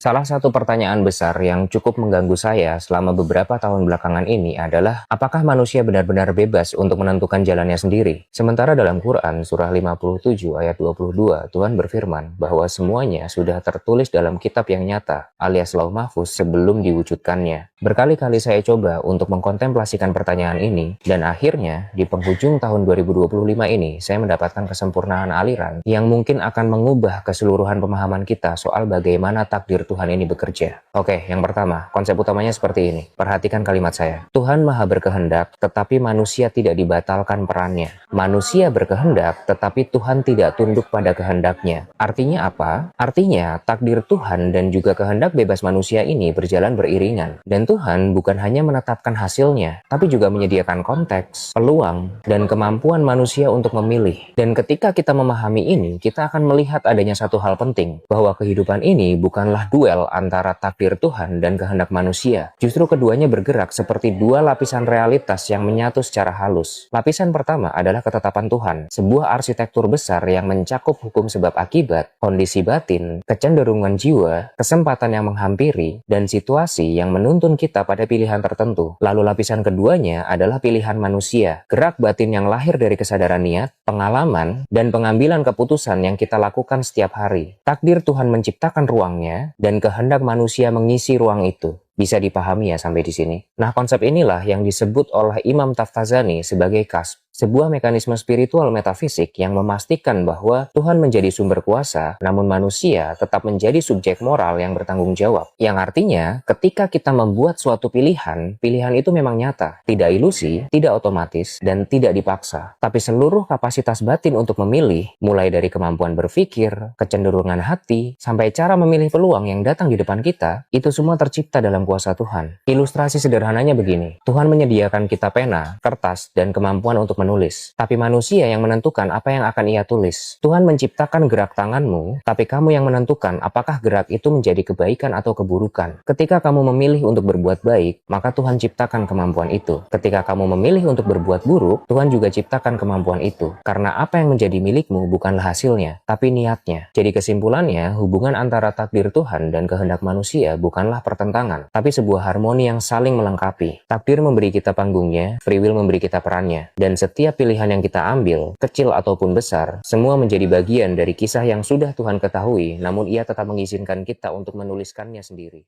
Salah satu pertanyaan besar yang cukup mengganggu saya selama beberapa tahun belakangan ini adalah apakah manusia benar-benar bebas untuk menentukan jalannya sendiri? Sementara dalam Quran surah 57 ayat 22 Tuhan berfirman bahwa semuanya sudah tertulis dalam kitab yang nyata alias Lauh Mahfuz sebelum diwujudkannya. Berkali-kali saya coba untuk mengkontemplasikan pertanyaan ini dan akhirnya di penghujung tahun 2025 ini saya mendapatkan kesempurnaan aliran yang mungkin akan mengubah keseluruhan pemahaman kita soal bagaimana takdir Tuhan ini bekerja. Oke, yang pertama, konsep utamanya seperti ini. Perhatikan kalimat saya. Tuhan maha berkehendak, tetapi manusia tidak dibatalkan perannya. Manusia berkehendak, tetapi Tuhan tidak tunduk pada kehendaknya. Artinya apa? Artinya, takdir Tuhan dan juga kehendak bebas manusia ini berjalan beriringan. Dan Tuhan bukan hanya menetapkan hasilnya, tapi juga menyediakan konteks, peluang, dan kemampuan manusia untuk memilih. Dan ketika kita memahami ini, kita akan melihat adanya satu hal penting, bahwa kehidupan ini bukanlah duel antara takdir Tuhan dan kehendak manusia. Justru keduanya bergerak seperti dua lapisan realitas yang menyatu secara halus. Lapisan pertama adalah ketetapan Tuhan, sebuah arsitektur besar yang mencakup hukum sebab akibat, kondisi batin, kecenderungan jiwa, kesempatan yang menghampiri, dan situasi yang menuntun kita pada pilihan tertentu. Lalu lapisan keduanya adalah pilihan manusia, gerak batin yang lahir dari kesadaran niat, pengalaman, dan pengambilan keputusan yang kita lakukan setiap hari. Takdir Tuhan menciptakan ruangnya, dan kehendak manusia mengisi ruang itu. Bisa dipahami ya sampai di sini? Nah, konsep inilah yang disebut oleh Imam Taftazani sebagai kasb, sebuah mekanisme spiritual metafisik yang memastikan bahwa Tuhan menjadi sumber kuasa, namun manusia tetap menjadi subjek moral yang bertanggung jawab. Yang artinya, ketika kita membuat suatu pilihan, pilihan itu memang nyata, tidak ilusi, tidak otomatis, dan tidak dipaksa. Tapi seluruh kapasitas batin untuk memilih, mulai dari kemampuan berpikir, kecenderungan hati, sampai cara memilih peluang yang datang di depan kita, itu semua tercipta dalam kuasa Tuhan. Ilustrasi sederhananya begini, Tuhan menyediakan kita pena, kertas, dan kemampuan untuk menulis. Tapi manusia yang menentukan apa yang akan ia tulis. Tuhan menciptakan gerak tanganmu, tapi kamu yang menentukan apakah gerak itu menjadi kebaikan atau keburukan. Ketika kamu memilih untuk berbuat baik, maka Tuhan ciptakan kemampuan itu. Ketika kamu memilih untuk berbuat buruk, Tuhan juga ciptakan kemampuan itu. Karena apa yang menjadi milikmu bukanlah hasilnya, tapi niatnya. Jadi kesimpulannya, hubungan antara takdir Tuhan dan kehendak manusia bukanlah pertentangan, tapi sebuah harmoni yang saling melengkapi. Takdir memberi kita panggungnya, free will memberi kita perannya. Dan setiap pilihan yang kita ambil, kecil ataupun besar, semua menjadi bagian dari kisah yang sudah Tuhan ketahui, namun ia tetap mengizinkan kita untuk menuliskannya sendiri.